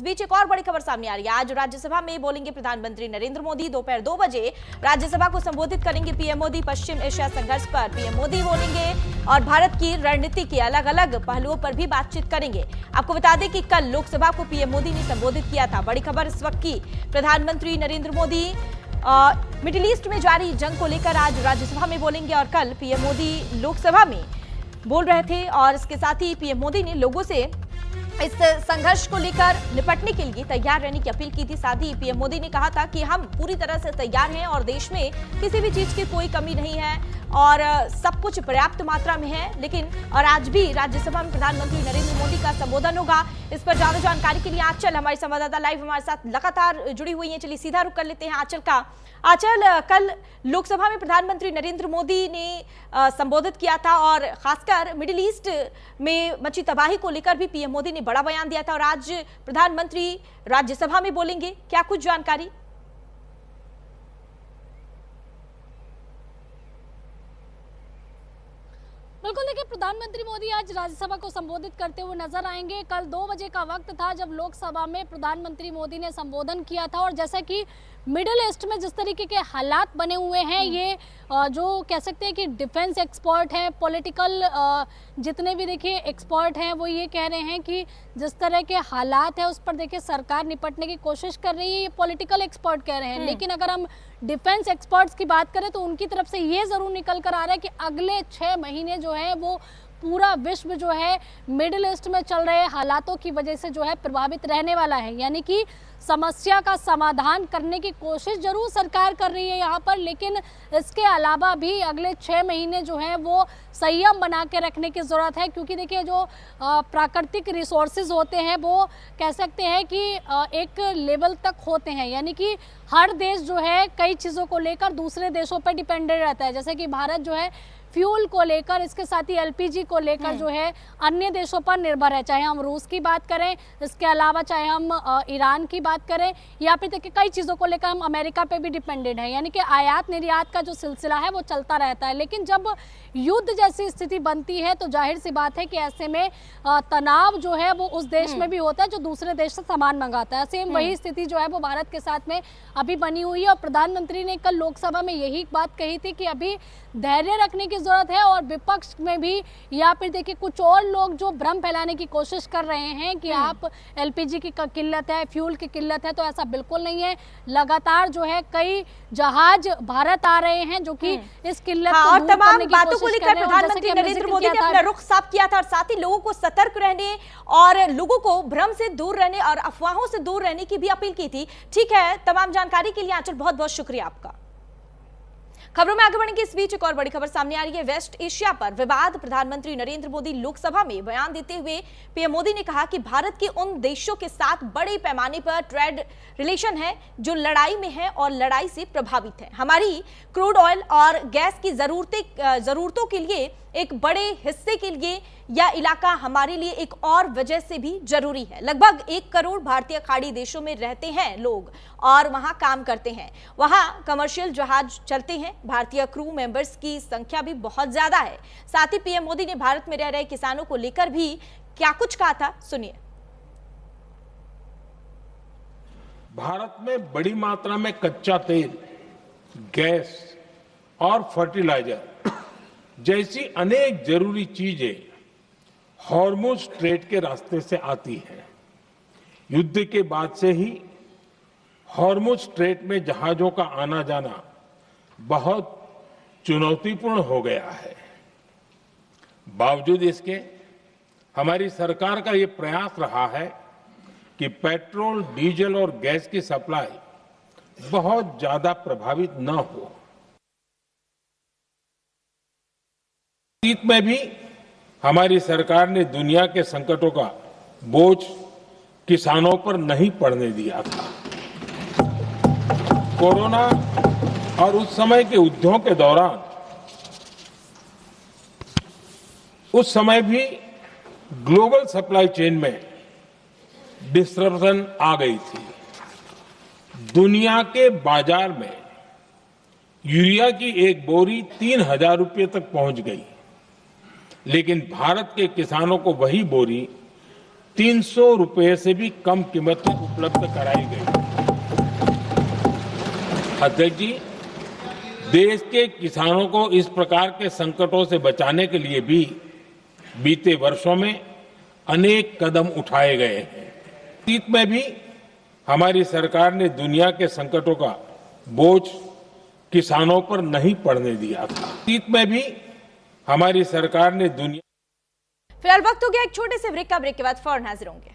बीच एक और बड़ी खबर सामने आ रही है। आज राज्यसभा में बोलेंगे प्रधानमंत्री नरेंद्र मोदी। दोपहर 2 बजे राज्यसभा को संबोधित करेंगे पीएम मोदी। पश्चिम एशिया संघर्ष पर पीएम मोदी बोलेंगे और भारत की रणनीति के अलग अलग पहलुओं पर भी बातचीत करेंगे। आपको बता दें कि कल लोकसभा को पीएम मोदी ने संबोधित किया था। बड़ी खबर इस वक्त की, प्रधानमंत्री नरेंद्र मोदी मिडिल ईस्ट में जारी जंग को लेकर आज राज्यसभा में बोलेंगे और कल पीएम मोदी लोकसभा में बोल रहे थे। और इसके साथ ही पीएम मोदी ने लोगों से इस संघर्ष को लेकर निपटने के लिए तैयार रहने की अपील की थी। साथ ही पीएम मोदी ने कहा था कि हम पूरी तरह से तैयार हैं और देश में किसी भी चीज की कोई कमी नहीं है और सब कुछ पर्याप्त मात्रा में है। लेकिन और आज भी राज्यसभा में प्रधानमंत्री नरेंद्र मोदी का संबोधन होगा। इस पर ज्यादा जानकारी के लिए आंचल हमारी संवाददाता लाइव हमारे साथ लगातार जुड़ी हुई है। चलिए सीधा रुख कर लेते हैं आंचल का। आंचल, कल लोकसभा में प्रधानमंत्री नरेंद्र मोदी ने संबोधित किया था और खासकर मिडिल ईस्ट में मची तबाही को लेकर भी पीएम मोदी ने बड़ा बयान दिया था और आज प्रधानमंत्री राज्यसभा में बोलेंगे, क्या कुछ जानकारी? बिल्कुल, देखिए प्रधानमंत्री मोदी आज राज्यसभा को संबोधित करते हुए नजर आएंगे। कल 2 बजे का वक्त था जब लोकसभा में प्रधानमंत्री मोदी ने संबोधन किया था और जैसा कि मिडिल ईस्ट में जिस तरीके के हालात बने हुए हैं, ये जो कह सकते हैं कि डिफेंस एक्सपर्ट हैं, पॉलिटिकल जितने भी देखिए एक्सपर्ट हैं, वो ये कह रहे हैं कि जिस तरह के हालात है उस पर देखिए सरकार निपटने की कोशिश कर रही है। ये पॉलिटिकल एक्सपर्ट कह रहे हैं। लेकिन अगर हम डिफेंस एक्सपर्ट्स की बात करें तो उनकी तरफ से ये जरूर निकल कर आ रहा है कि अगले 6 महीने जो है वो पूरा विश्व जो है मिडिल ईस्ट में चल रहे हालातों की वजह से जो है प्रभावित रहने वाला है। यानी कि समस्या का समाधान करने की कोशिश जरूर सरकार कर रही है यहाँ पर, लेकिन इसके अलावा भी अगले 6 महीने जो है वो संयम बना के रखने की ज़रूरत है। क्योंकि देखिए जो प्राकृतिक रिसोर्सेज होते हैं वो कह सकते हैं कि एक लेवल तक होते हैं। यानी कि हर देश जो है कई चीज़ों को लेकर दूसरे देशों पर डिपेंडेंट रहता है। जैसे कि भारत जो है फ्यूल को लेकर, इसके साथ ही एलपीजी को लेकर जो है अन्य देशों पर निर्भर है। चाहे हम रूस की बात करें, इसके अलावा चाहे हम ईरान की बात करें या फिर देखिए कई चीज़ों को लेकर हम अमेरिका पे भी डिपेंडेंट है। यानी कि आयात निर्यात का जो सिलसिला है वो चलता रहता है। लेकिन जब युद्ध जैसी स्थिति बनती है तो जाहिर सी बात है कि ऐसे में तनाव जो है वो उस देश में भी होता है जो दूसरे देश से सामान मंगाता है। सेम वही स्थिति जो है वो भारत के साथ में अभी बनी हुई है। और प्रधानमंत्री ने कल लोकसभा में यही बात कही थी कि अभी धैर्य रखने की जरूरत है और विपक्ष में भी या फिर देखिए कुछ और लोग जो भ्रम फैलाने की कोशिश कर रहे हैं कि आप एलपीजी की किल्लत है, फ्यूल की किल्लत है, तो ऐसा बिल्कुल नहीं है। लगातार जो है कई जहाज भारत आ रहे हैं जो कि इस किल्लत को दूर करने की कोशिश को लेकर प्रधानमंत्री नरेंद्र मोदी ने अपना रुख साफ किया था और साथ ही लोगों को सतर्क रहने और लोगों को भ्रम से दूर रहने और अफवाहों से दूर रहने की भी अपील की थी। ठीक है, तमाम जानकारी के लिए आंचल बहुत बहुत शुक्रिया आपका। खबरों में आगे बढ़ने के इस बीच एक और बड़ी खबर सामने आ रही है। वेस्ट एशिया पर विवाद, प्रधानमंत्री नरेंद्र मोदी लोकसभा में बयान देते हुए पीएम मोदी ने कहा कि भारत के उन देशों के साथ बड़े पैमाने पर ट्रेड रिलेशन है जो लड़ाई में है और लड़ाई से प्रभावित है। हमारी क्रूड ऑयल और गैस की जरूरतों के लिए एक बड़े हिस्से के लिए यह इलाका हमारे लिए एक और वजह से भी जरूरी है। लगभग 1 करोड़ भारतीय खाड़ी देशों में रहते हैं लोग और वहां काम करते हैं। वहां कमर्शियल जहाज चलते हैं। भारतीय क्रू मेंबर्स की संख्या भी बहुत ज्यादा है। साथ ही पीएम मोदी ने भारत में रह रहे किसानों को लेकर भी क्या कुछ कहा था, सुनिए। भारत में बड़ी मात्रा में कच्चा तेल, गैस और फर्टिलाइजर जैसी अनेक जरूरी चीजें हॉर्मुज स्ट्रेट के रास्ते से आती हैं। युद्ध के बाद से ही हॉर्मुज स्ट्रेट में जहाजों का आना जाना बहुत चुनौतीपूर्ण हो गया है। बावजूद इसके हमारी सरकार का ये प्रयास रहा है कि पेट्रोल, डीजल और गैस की सप्लाई बहुत ज्यादा प्रभावित न हो। अतीत में भी हमारी सरकार ने दुनिया के संकटों का बोझ किसानों पर नहीं पड़ने दिया था। कोरोना और उस समय के युद्धों के दौरान उस समय भी ग्लोबल सप्लाई चेन में डिस्ट्रप्शन आ गई थी। दुनिया के बाजार में यूरिया की एक बोरी 3,000 रुपये तक पहुंच गई, लेकिन भारत के किसानों को वही बोरी 300 रुपए से भी कम कीमत में उपलब्ध कराई गई। अध्यक्ष जी, देश के किसानों को इस प्रकार के संकटों से बचाने के लिए भी बीते वर्षों में अनेक कदम उठाए गए हैं। अतीत में भी हमारी सरकार ने दुनिया के संकटों का बोझ किसानों पर नहीं पड़ने दिया था। अतीत में भी हमारी सरकार ने दुनिया। फिलहाल वक्त हो गया एक छोटे से ब्रेक का। ब्रेक के बाद फौरन हाजिर होंगे।